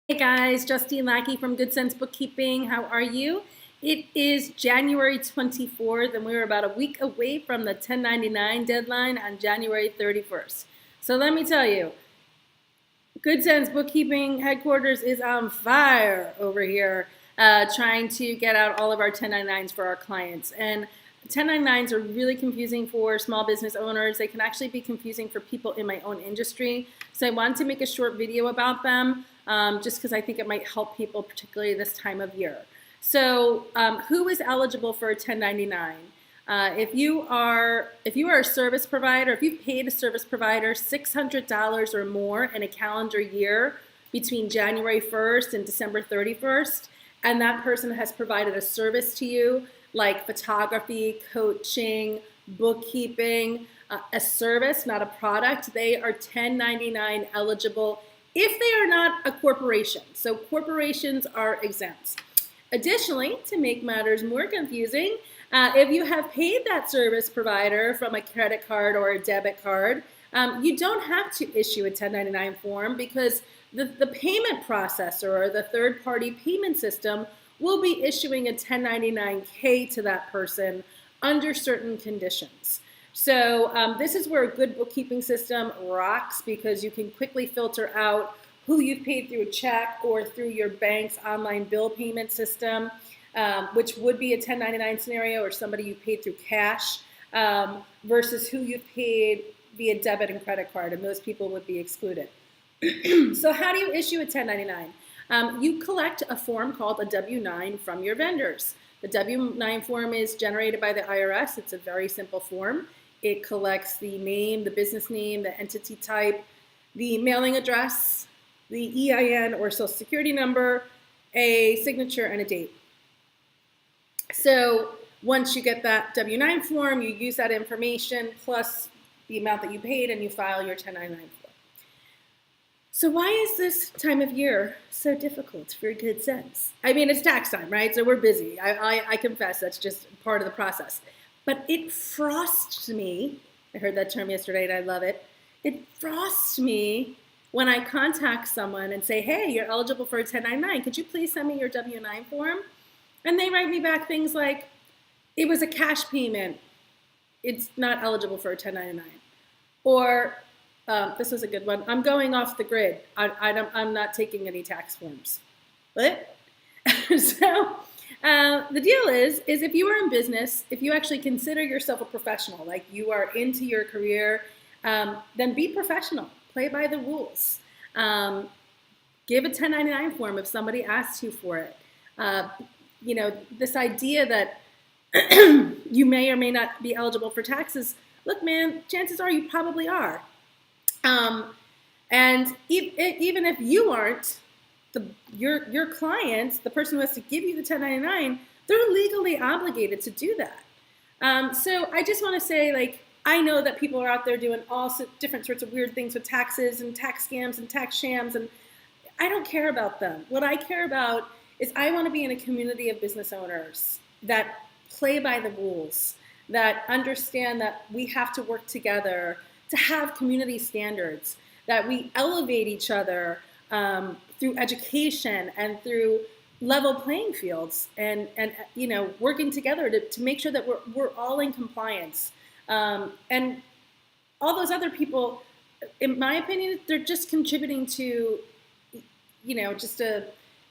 Hey guys, Justine Lackey from Cents Bookkeeping. How are you? It is January 24th and we're about a week away from the 1099 deadline on January 31st. So let me tell you, Cents Bookkeeping headquarters is on fire over here trying to get out all of our 1099s for our clients. And 1099s are really confusing for small business owners. They can actually be confusing for people in my own industry. So I wanted to make a short video about them just because I think it might help people, particularly this time of year. So who is eligible for a 1099? If you are a service provider, if you've paid a service provider $600 or more in a calendar year between January 1st and December 31st, and that person has provided a service to you like photography, coaching, bookkeeping, a service, not a product, they are 1099 eligible if they are not a corporation. So corporations are exempt. Additionally, to make matters more confusing, if you have paid that service provider from a credit card or a debit card, you don't have to issue a 1099 form because the payment processor or the third-party payment system will be issuing a 1099-K to that person under certain conditions. So this is where a good bookkeeping system rocks because you can quickly filter out who you've paid through a check or through your bank's online bill payment system, which would be a 1099 scenario, or somebody you paid through cash versus who you've paid via debit and credit card, and those people would be excluded. So how do you issue a 1099? You collect a form called a W-9 from your vendors. The W-9 form is generated by the IRS. It's a very simple form. It collects the name, the business name, the entity type, the mailing address, the EIN or social security number, a signature, and a date. So once you get that W-9 form, you use that information plus the amount that you paid and you file your 1099 form. So why is this time of year so difficult for Good Cents? I mean, it's tax time, right? So we're busy. I confess that's just part of the process. But it frosts me. I heard that term yesterday and I love it. It frosts me when I contact someone and say, hey, you're eligible for a 1099. Could you please send me your W-9 form? And they write me back things like, it was a cash payment. It's not eligible for a 1099. Or this was a good one. I'm going off the grid. I'm not taking any tax forms. What? So the deal is if you are in business, if you actually consider yourself a professional, like you are into your career, then be professional. Play by the rules. Give a 1099 form if somebody asks you for it. You know, this idea that you may or may not be eligible for taxes, look, man, chances are you probably are. And even if you aren't, your client, the person who has to give you the 1099, they're legally obligated to do that. So I just want to say, like, I know that people are out there doing all different sorts of weird things with taxes and tax scams and tax shams, and I don't care about them. What I care about is I want to be in a community of business owners that play by the rules, that understand that we have to work together to have community standards, that we elevate each other through education and through level playing fields, and you know, working together to make sure that we're all in compliance. And all those other people, in my opinion, they're just contributing to, you know, just an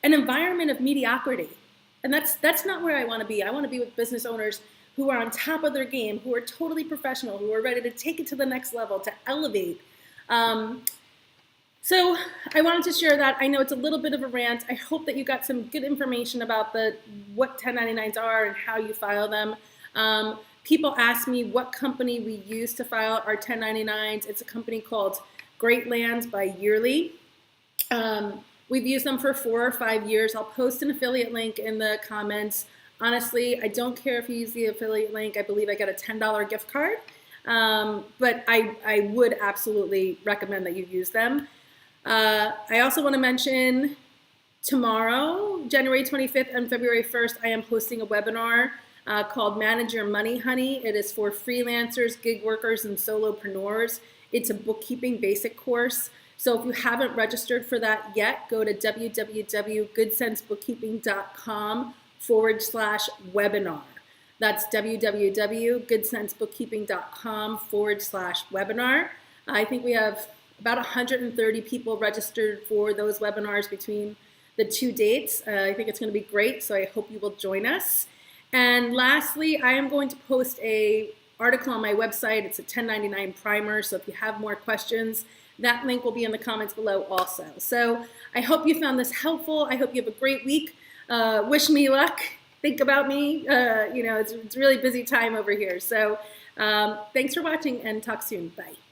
environment of mediocrity. And that's not where I want to be. I want to be with business owners who are on top of their game, who are totally professional, who are ready to take it to the next level, to elevate. So I wanted to share that. I know it's a little bit of a rant. I hope that you got some good information about what 1099s are and how you file them. People ask me what company we use to file our 1099s. It's a company called Great Lands by Yearly. We've used them for 4 or 5 years. I'll post an affiliate link in the comments. Honestly, I don't care if you use the affiliate link. I believe I got a $10 gift card. But I would absolutely recommend that you use them. I also want to mention tomorrow, January 25th and February 1st, I am hosting a webinar called Manage Your Money, Honey. It is for freelancers, gig workers, and solopreneurs. It's a bookkeeping basic course. So if you haven't registered for that yet, go to www.goodcensbookkeeping.com/webinar. That's www.goodcensbookkeeping.com/webinar. I think we have about 130 people registered for those webinars between the 2 dates. I think it's going to be great, so I hope you will join us. And lastly, I am going to post an article on my website. It's a 1099 primer, so if you have more questions, that link will be in the comments below also. So I hope you found this helpful. I hope you have a great week. Wish me luck. Think about me. It's a really busy time over here. So thanks for watching and talk soon. Bye.